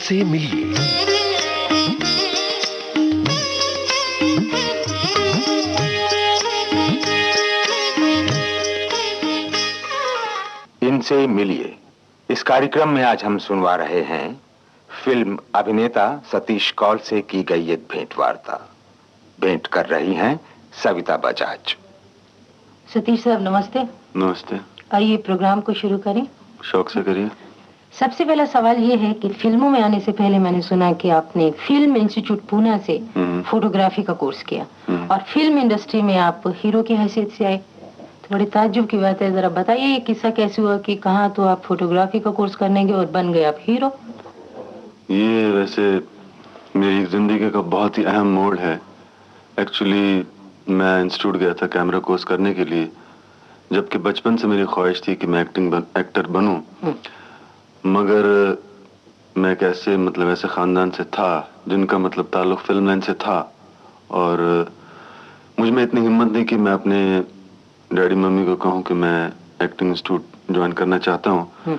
इनसे मिलिए। इनसे मिलिए। इस कार्यक्रम में आज हम सुनवा रहे हैं फिल्म अभिनेता सतीश कौल से की गई एक भेंट वार्ता। भेंट कर रही हैं सविता बजाज। सतीश साहब नमस्ते। नमस्ते। आइए प्रोग्राम को शुरू करें। शौक से करिए। सबसे पहला सवाल ये है कि फिल्मों में आने से पहले मैंने सुना कि आपने फिल्म इंस्टीट्यूट पूना से फोटोग्राफी का कोर्स किया और फिल्म इंडस्ट्री में आप हीरो की हैसियत से आए। तो बड़ी ताज्जुब की बात है, जरा बताइए ये किस्सा कैसे हुआ कि कहाँ तो आप फोटोग्राफी का कोर्स करने गए और बन गए आप हीरो। ये वैसे मेरी जिंदगी का बहुत ही अहम मोड़ है। एक्चुअली मैं इंस्टीट्यूट गया था कैमरा कोर्स करने के लिए, जबकि बचपन से मेरी ख्वाहिश थी कि मैं एक्टर बनूं, मगर मैं कैसे ऐसे खानदान से था जिनका ताल्लुक फिल्म लाइन से था और मुझ में इतनी हिम्मत नहीं कि मैं अपने डैडी मम्मी को कहूं कि मैं एक्टिंग इंस्टीट्यूट ज्वाइन करना चाहता हूं।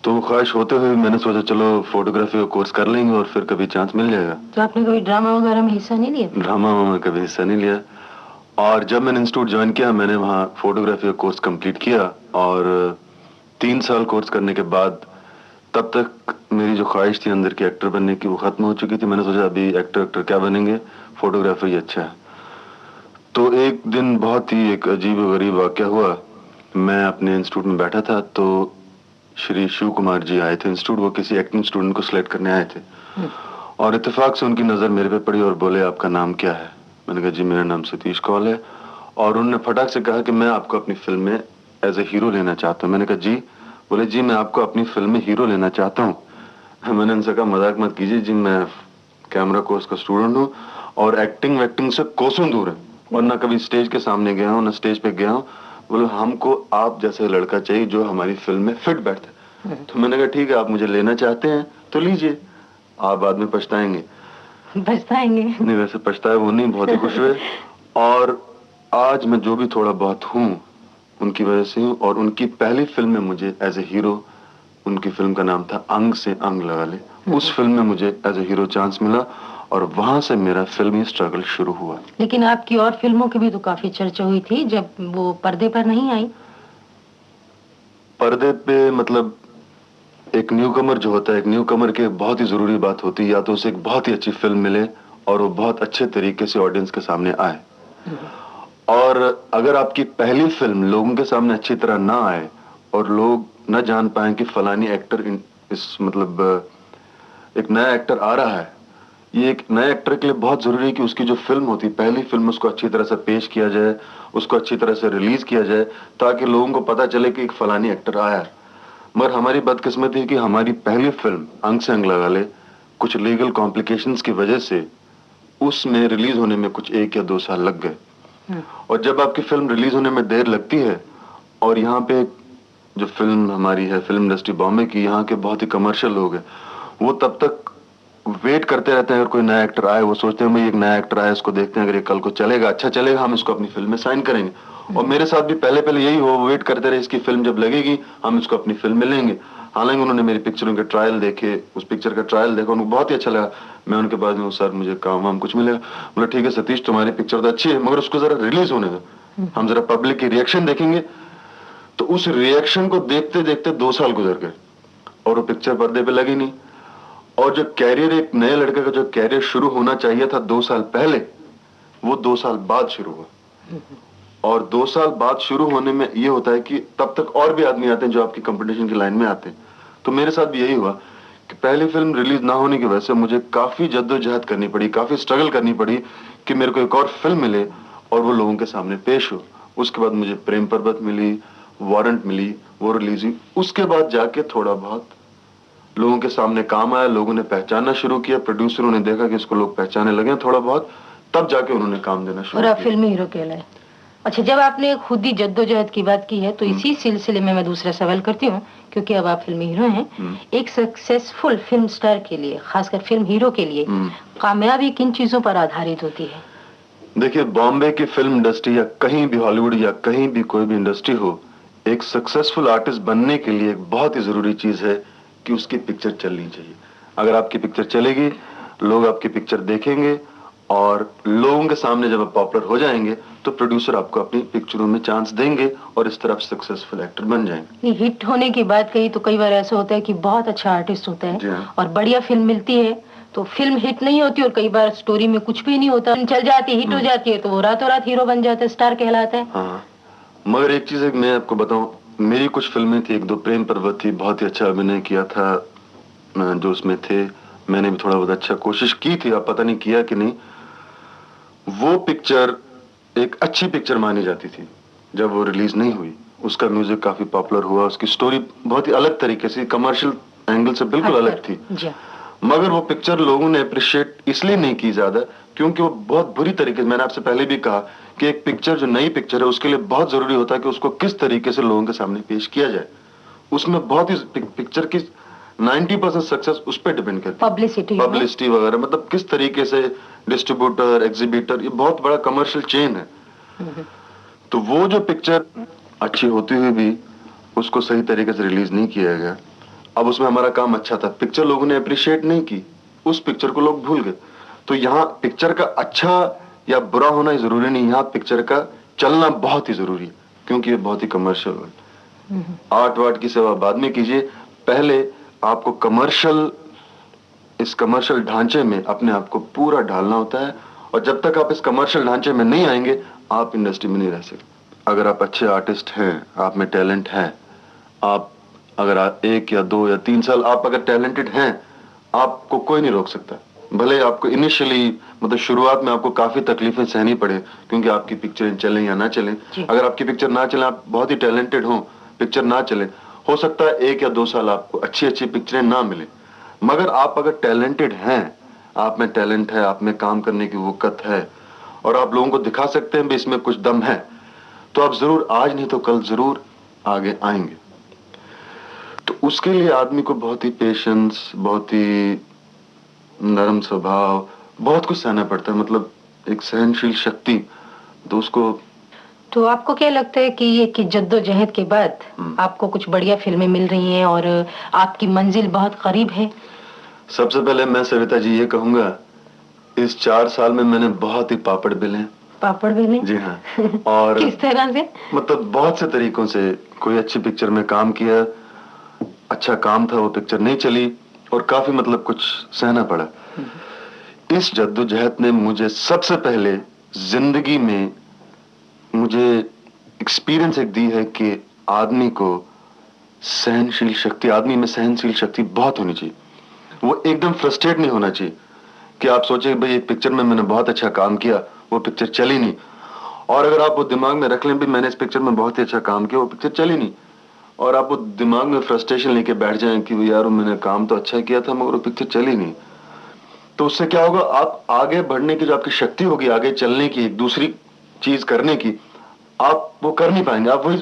तो ख्वाहिश होते हुए मैंने सोचा चलो फोटोग्राफी का कोर्स कर लेंगे और फिर कभी चांस मिल जाएगा। तो आपने कभी ड्रामा वगैरह में हिस्सा नहीं लिया? ड्रामा में कभी हिस्सा नहीं लिया। और जब मैंने इंस्टीट्यूट ज्वाइन किया मैंने वहाँ फोटोग्राफी का कोर्स कंप्लीट किया और 3 साल कोर्स करने के बाद तब तक मेरी जो ख्वाहिश थी अंदर की एक्टर बनने की वो खत्म हो चुकी थी। मैंने सोचा अभी एक्टर क्या बनेंगे, फोटोग्राफर ही अच्छा है। तो एक दिन बहुत ही एक अजीब और गरीब वाक़या हुआ। मैं अपने इंस्टीट्यूट में बैठा था तो श्री शिव कुमार जी आए थे इंस्टीट्यूट। वो किसी एक्टिंग स्टूडेंट को सिलेक्ट करने आए थे और इत्तेफाक से उनकी नजर मेरे पे पड़ी और बोले आपका नाम क्या है? मैंने कहा जी मेरा नाम सतीश कौल है। और उन्होंने फटाक से कहा कि मैं आपको अपनी फिल्म में एज ए हीरो लेना चाहता हूँ। मैंने कहा जी? बोले जी मैं आपको अपनी फिल्म में हीरो लेना चाहता हूँ। मैंने उनसे कहा मजाक मत कीजिए जी, मैं कैमरा कोर्स का स्टूडेंट हूँ और एक्टिंग से कोसों दूर है और ना कभी स्टेज के सामने गया हूँ ना स्टेज पे गया हूँ। बोले हमको आप जैसे लड़का चाहिए जो हमारी फिल्म में फिट बैठता है। तो मैंने कहा ठीक है आप मुझे लेना चाहते हैं तो लीजिए, आप बाद में पछताएंगे। पछताएंगे? नहीं वैसे पछताए वो नहीं, बहुत ही खुश हुए। और आज मैं जो भी थोड़ा बहुत हूँ उनकी वजह से हूँ। और उनकी पहली फिल्म में मुझे एज ए हीरो, उनकी फिल्म का नाम था अंग से अंग लगा ले, उस फिल्म में मुझे एज ए हीरो चांस मिला और वहां से मेरा फिल्मी स्ट्रगल शुरू हुआ। लेकिन आपकी और फिल्मों की भी तो काफी चर्चा हुई थी जब वो पर्दे पर नहीं आई। पर्दे पे एक न्यूकमर जो होता है, एक न्यूकमर के बहुत ही जरूरी बात होती है या तो उसे एक बहुत ही अच्छी फिल्म मिले और वो बहुत अच्छे तरीके से ऑडियंस के सामने आए। और अगर आपकी पहली फिल्म लोगों के सामने अच्छी तरह ना आए और लोग न जान पाए कि फलानी एक्टर एक नया एक्टर आ रहा है, ये एक नए एक्टर के लिए बहुत जरूरी है कि उसकी जो फिल्म होती है पहली फिल्म उसको अच्छी तरह से पेश किया जाए, उसको अच्छी तरह से रिलीज किया जाए ताकि लोगों को पता चले कि एक फलानी एक्टर आया है। मगर हमारी बदकिस्मती है कि हमारी पहली फिल्म अंग से अंग लगा ले कुछ लीगल कॉम्प्लिकेशंस की वजह से उसमें रिलीज होने में कुछ 1 या 2 साल लग गए। और जब आपकी फिल्म रिलीज होने में देर लगती है और यहाँ पे जो फिल्म हमारी है फिल्म इंडस्ट्री बॉम्बे की, यहाँ के बहुत ही कमर्शियल लोग हैं, वो तब तक वेट करते रहते हैं। अगर कोई नया एक्टर आए वो सोचते हैं भाई एक नया एक्टर आया इसको देखते हैं, अगर ये कल को चलेगा अच्छा चलेगा हम इसको अपनी फिल्म में साइन करेंगे। और मेरे साथ भी पहले यही हो, वेट करते रहे इसकी फिल्म जब लगेगी हम इसको अपनी फिल्म में लेंगे। हालांकि उन्होंने मेरी पिक्चरों के ट्रायल देखे, उस पिक्चर का ट्रायल देखा, उनको बहुत ही अच्छा लगा। मैं उनके बाद में सर मुझे काम वाम कुछ मिलेगा? बोला ठीक है सतीश तुम्हारी पिक्चर तो अच्छी है मगर उसको जरा रिलीज होने दो, हम जरा पब्लिक की रिएक्शन देखेंगे। तो उस रिएक्शन को देखते देखते 2 साल गुजर गए और वो पिक्चर पर्दे पे लगी नहीं। और जो कैरियर एक नए लड़के का जो कैरियर शुरू होना चाहिए था 2 साल पहले, वो 2 साल बाद शुरू हुआ। और 2 साल बाद शुरू होने में ये होता है कि तब तक और भी आदमी आते हैं जो आपकी कंपटीशन की लाइन में आते हैं। तो मेरे साथ भी यही हुआ कि पहली फिल्म रिलीज ना होने की वजह से मुझे काफी जद्दोजहद करनी पड़ी, काफी स्ट्रगल करनी पड़ी कि मेरे को एक और फिल्म मिले और वो लोगों के सामने पेश हो। उसके बाद मुझे प्रेम पर्वत मिली, वारंट मिली, वो रिलीज हुई। उसके बाद जाके थोड़ा बहुत लोगों के सामने काम आया, लोगों ने पहचानना शुरू किया, प्रोड्यूसरों ने देखा कि इसको लोग पहचाने लगे थोड़ा बहुत, तब जाके उन्होंने काम देना शुरू किया। और आप फिल्मी हीरो कहलाए। अच्छा, जब आपने खुद ही जद्दोजहद की बात की है तो इसी सिलसिले में मैं दूसरा सवाल करती हूँ, क्योंकि अब आप फिल्मी हीरो हैं। एक सक्सेसफुल फिल्म स्टार के लिए, खासकर फिल्म हीरो के लिए, कामयाबी किन चीजों पर आधारित होती है? देखिए, बॉम्बे की फिल्म इंडस्ट्री या कहीं भी हॉलीवुड या कहीं भी कोई भी इंडस्ट्री हो, एक सक्सेसफुल आर्टिस्ट बनने के लिए एक बहुत ही जरूरी चीज है कि उसकी पिक्चर चलनी चाहिए। अगर आपकी पिक्चर चलेगी, लोग आपकी पिक्चर देखेंगे और लोगों के सामने जब आप पॉपुलर हो जाएंगे तो प्रोड्यूसर आपको अपनी पिक्चरों में चांस देंगे और इस तरफ सक्सेसफुल एक्टर बन जाएंगे। हिट होने की बात कही तो कई बार ऐसा होता है कि बहुत अच्छा आर्टिस्ट होता है और बढ़िया फिल्म मिलती है तो फिल्म हिट नहीं होती और कई बार स्टोरी में कुछ भी नहीं होता, चल जाती है, हिट हो जाती है तो वो रातों रात हीरो बन जाता है, स्टार कहलाता है। हाँ, मगर एक चीज मैं आपको बताऊं, मेरी कुछ फिल्में थी, एक दो प्रेम पर्वत थी, बहुत ही अच्छा अभिनय किया था जो उसमें थे, मैंने भी थोड़ा बहुत अच्छा कोशिश की थी, आप पता नहीं किया कि नहीं। वो पिक्चर एक अच्छी पिक्चर मानी जाती थी जब वो रिलीज नहीं हुई, उसका म्यूजिक काफी पॉपुलर हुआ, उसकी स्टोरी बहुत ही अलग तरीके से कमर्शियल एंगल से बिल्कुल अलग थी, मगर वो पिक्चर लोगों ने अप्रिशिएट इसलिए नहीं की ज्यादा क्योंकि वो बहुत बुरी तरीके से, मैंने आपसे पहले भी कहा कि एक पिक्चर जो नई पिक्चर है उसके लिए बहुत जरूरी होता है कि उसको किस तरीके से लोगों के सामने पेश किया जाए, उसमें बहुत ही पिक्चर की 90% सक्सेस उस पर डिपेंड करती है, पब्लिसिटी वगैरह, मतलब किस तरीके से डिस्ट्रीब्यूटर, एग्जीबिटर, ये बहुत बड़ा कमर्शियल चेन है। तो वो जो पिक्चर अच्छी होती हुई भी उसको सही तरीके से रिलीज नहीं किया गया। अब उसमें हमारा काम अच्छा था, पिक्चर लोगों ने अप्रिशिएट नहीं की, उस पिक्चर को लोग भूल गए। तो यहाँ पिक्चर का अच्छा या बुरा होना ही जरूरी नहीं, यहाँ पिक्चर का चलना बहुत ही जरूरी है क्योंकि ये बहुत ही कमर्शियल है। आर्ट वार्ट की सेवा बाद में कीजिए, पहले आपको कमर्शियल, इस कमर्शियल ढांचे में अपने आप को पूरा ढालना होता है और जब तक आप इस कमर्शियल ढांचे में नहीं आएंगे आप इंडस्ट्री में नहीं रह सकते। अगर आप अच्छे आर्टिस्ट हैं, आप में टैलेंट है, आप अगर 1 या 2 या 3 साल आप अगर टैलेंटेड हैं, आपको कोई नहीं रोक सकता। भले आपको इनिशियली मतलब शुरुआत में आपको काफी तकलीफें सहनी पड़े क्योंकि आपकी पिक्चरें चलें या ना चलें, अगर आपकी पिक्चर ना चले, आप बहुत ही टैलेंटेड हो, पिक्चर ना चले, हो सकता है 1 या 2 साल आपको अच्छी अच्छी पिक्चरें ना मिले, मगर आप अगर टैलेंटेड हैं, आप में टैलेंट है, आप में काम करने की वक़्त है और आप लोगों को दिखा सकते हैं भी इसमें कुछ दम है, तो आप जरूर आज नहीं तो कल जरूर आगे आएंगे। तो उसके लिए आदमी को बहुत ही पेशेंस, बहुत ही नरम स्वभाव, बहुत कुछ सहना पड़ता है, मतलब एक सहनशील शक्ति, तो उसको। तो आपको क्या लगता है कि ये कि जद्दोजहद के बाद आपको कुछ बढ़िया फिल्में मिल रही हैं और आपकी मंजिल बहुत करीब है? सबसे पहले मैं सविता जी ये कहूंगा, इस 4 साल में मैंने बहुत ही पापड़ बेले। पापड़ बेले? जी हाँ। और किस तरह से? मतलब बहुत से तरीकों से, कोई अच्छी पिक्चर में काम किया, अच्छा काम था, वो पिक्चर नहीं चली और काफी मतलब कुछ सहना पड़ा। इस जद्दोजहद ने मुझे सबसे पहले जिंदगी में मुझे एक्सपीरियंस एक दी है कि आदमी को सहनशील शक्ति, आदमी में सहनशील शक्ति बहुत होनी चाहिए। वो एकदम फ्रस्ट्रेट नहीं होना चाहिए कि आप सोचे भाई एक पिक्चर में मैंने बहुत अच्छा काम किया, वो पिक्चर चली नहीं, और अगर आप वो दिमाग में रख लें भी मैंने इस पिक्चर में बहुत ही अच्छा काम किया, वो पिक्चर चली नहीं, और आप वो दिमाग में फ्रस्ट्रेशन लेके बैठ जाएं कि यार मैंने काम तो अच्छा किया था मगर वो पिक्चर चली नहीं, तो उससे क्या होगा, आप आगे बढ़ने की जो आपकी शक्ति होगी, आगे चलने की, एक दूसरी चीज करने की, आप वो कर नहीं पाएंगे। आप वही,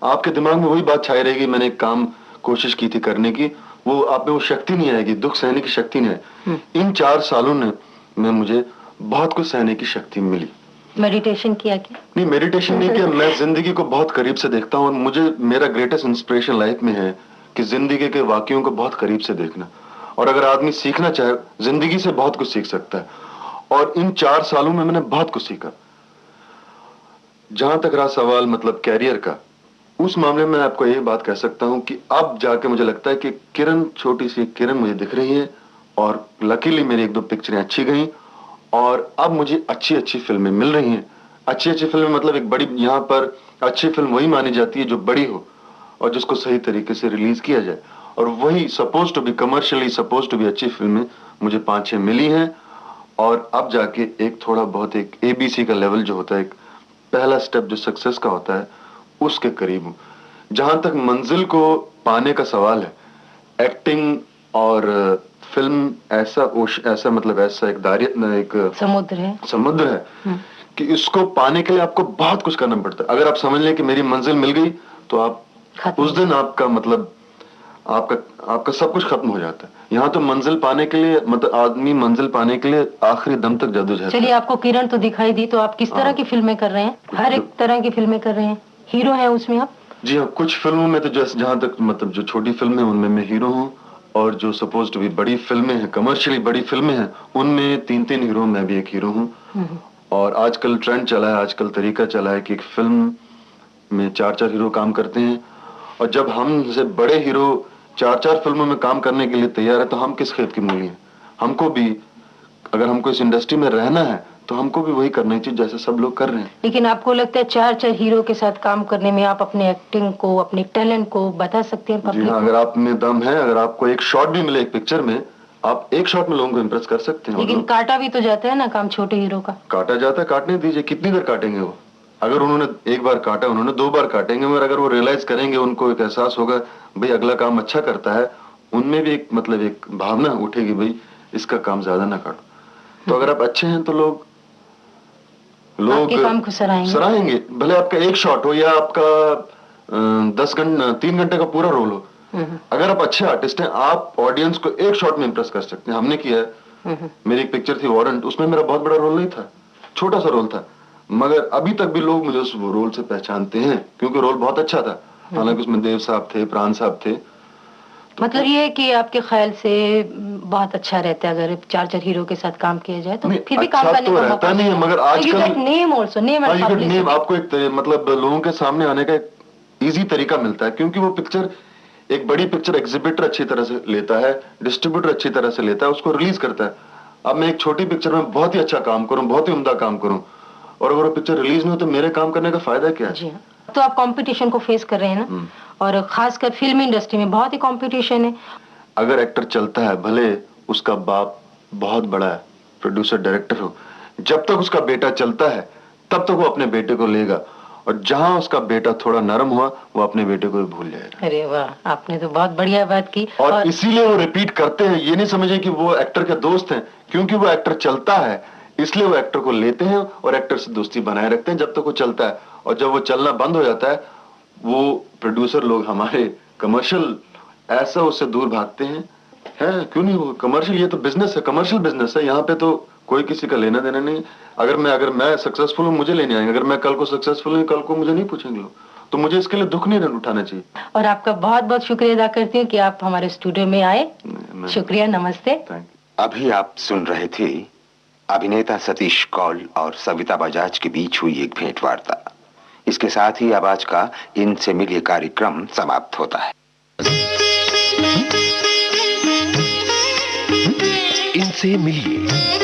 आपके दिमाग में वही बात छाई रहेगी, मैंने एक काम कोशिश की थी करने की, वो आप में वो शक्ति नहीं आएगी, दुख सहने की शक्ति नहीं है। इन 4 सालों में मुझे बहुत कुछ सहने की शक्ति मिली। मेडिटेशन किया क्या? नहीं, मेडिटेशन नहीं किया, मैं जिंदगी को बहुत करीब से देखता हूँ और मुझे मेरा ग्रेटेस्ट इंस्पिरेशन लाइफ में है कि जिंदगी के वाकयों को बहुत करीब से देखना, और अगर आदमी सीखना चाहे जिंदगी से बहुत कुछ सीख सकता है, और इन 4 सालों में मैंने बहुत कुछ सीखा। जहां तक रहा सवाल मतलब कैरियर का, उस मामले में आपको यही बात कह सकता हूं कि अब जाके मुझे लगता है कि किरण, छोटी सी किरण मुझे दिख रही है और लकीली मेरी 1-2 पिक्चरें अच्छी गई और अब मुझे अच्छी अच्छी फिल्में मिल रही हैं। अच्छी अच्छी फिल्में मतलब एक बड़ी, यहाँ पर अच्छी फिल्म वही मानी जाती है जो बड़ी हो और जिसको सही तरीके से रिलीज किया जाए, और वही suppose to be commercially suppose to be अच्छी फिल्में मुझे 5-6 मिली हैं, और अब जाके एक थोड़ा बहुत एक ABC का लेवल जो होता है, एक पहला स्टेप जो सक्सेस का होता है, उसके करीब हूं। जहां तक मंजिल को पाने का सवाल है, एक्टिंग और फिल्म ऐसा मतलब ऐसा एक समुद्र है कि इसको पाने के लिए आपको बहुत कुछ करना पड़ता है। अगर आप समझ लें कि मेरी मंजिल मिल गई तो आप उस दिन आपका मतलब आपका सब कुछ खत्म हो जाता है। यहाँ तो मंजिल पाने के लिए मतलब आदमी मंजिल पाने के लिए आखिरी दम तक जद्दोजहद। चलिए, आपको किरण तो दिखाई दी, तो आप किस तरह की फिल्में कर रहे हैं? हर एक तरह की फिल्में कर रहे हैं, हीरो हैं उसमें आप? जी हाँ, कुछ फिल्मों में तो जैसे जहाँ तक मतलब जो छोटी फिल्म है उनमें मैं हीरो हूँ, और जो सपोज टू बी बड़ी फिल्में हैं, कमर्शियली बड़ी फिल्में हैं, उनमें 3-3 हीरो, मैं भी एक हीरो हूँ। और आजकल ट्रेंड चला है, आजकल तरीका चला है कि एक फिल्म में 4-4 हीरो काम करते हैं। और जब हमसे बड़े हीरो 4-4 फिल्मों में काम करने के लिए तैयार है तो हम किस खेत की मूली हैं? हमको भी, अगर हमको इस इंडस्ट्री में रहना है तो हमको भी वही करना चाहिए जैसे सब लोग कर रहे हैं। लेकिन आपको लगता है 4-4 हीरो के साथ काम करने में आप अपने एक्टिंग को, अपने टैलेंट को बता सकते हैं जी हाँ, अगर आप में दम है, अगर आपको एक शॉट भी मिले एक पिक्चर में, आप एक शॉट में लोगों को इम्प्रेस कर सकते हैं। लेकिन काटा भी तो जाता है ना काम छोटे हीरो का। काटा जाता है, काटने दीजिए, कितनी देर काटेंगे वो? अगर उन्होंने एक बार काटा, उन्होंने 2 बार काटेंगे, मगर अगर वो रियलाइज करेंगे, उनको एक एहसास होगा भाई अगला काम अच्छा करता है, उनमें भी एक मतलब एक भावना उठेगी भाई इसका काम ज्यादा ना काटो। तो अगर आप अच्छे हैं तो लोग आपके काम को सराहेंगे, भले आपका एक शॉट हो या आपका 3 घंटे का पूरा रोल हो। अगर आप अच्छे आर्टिस्ट हैं, आप ऑडियंस को एक शॉट में इंप्रेस कर सकते हैं। हमने किया है। मेरी एक पिक्चर थी वारंट, उसमें मेरा बहुत बड़ा रोल नहीं था, छोटा सा रोल था, मगर अभी तक भी लोग मुझे उस रोल से पहचानते हैं क्योंकि रोल बहुत अच्छा था। हालांकि उसमें देव साहब थे, प्राण साहब थे। तो मतलब ये है कि आपके ख्याल से बहुत अच्छा रहता है अगर 4-4 हीरो के साथ काम किया जाए तो फिर भी काम करने तो रहता नहीं है, मगर आजकल नेम आपको एक मतलब लोगों के सामने आने का एक इजी तरीका मिलता है, क्योंकि वो पिक्चर, एक बड़ी पिक्चर एग्जिबिटर अच्छी तरह से लेता है, डिस्ट्रीब्यूटर अच्छी तरह से लेता है, उसको रिलीज करता है। अब मैं एक छोटी पिक्चर में बहुत ही अच्छा काम करूं, बहुत ही उम्दा काम करूं, और अगर वो पिक्चर रिलीज नहीं हो तो मेरे काम करने का फायदा क्या है? जी हाँ। तो आप कंपटीशन को फेस कर रहे हैं ना, और खासकर फिल्म इंडस्ट्री में बहुत ही कंपटीशन है। अगर एक्टर चलता है, भले उसका बाप बहुत बड़ा है, प्रोड्यूसर डायरेक्टर हो, जब तक उसका बेटा चलता है तब तक वो अपने बेटे को लेगा, और जहां उसका बेटा थोड़ा नरम हुआ वो अपने बेटे को भी भूल जाएगा। अरे वाह, आपने तो बहुत बढ़िया बात की। और इसीलिए वो रिपीट करते हैं। ये नहीं समझे कि वो एक्टर के दोस्त हैं, क्योंकि वो एक्टर चलता है इसलिए वो एक्टर को लेते हैं और एक्टर से दोस्ती बनाए रखते हैं जब तक वो चलता है। और जब वो चलना बंद हो जाता है, वो प्रोड्यूसर लोग हमारे कमर्शियल ऐसा उससे दूर भागते हैं। है क्यों नहीं? वो कमर्शियल, ये तो बिजनेस है, कमर्शियल बिजनेस है, यहाँ पे तो कोई किसी का लेना देना नहीं। अगर मैं सक्सेसफुल हूँ, मुझे लेने आएंगे, अगर मैं कल को सक्सेसफुल हूँ, कल को मुझे नहीं पूछेंगे लोग, तो मुझे इसके लिए दुख नहीं उठाना चाहिए। और आपका बहुत बहुत शुक्रिया अदा करती हूँ कि आप हमारे स्टूडियो में आए। शुक्रिया, नमस्ते। अभी आप सुन रहे थे अभिनेता सतीश कौल और सविता बजाज के बीच हुई एक भेंटवार्ता। इसके साथ ही अब आज का इनसे मिलिए कार्यक्रम समाप्त होता है। इनसे मिलिए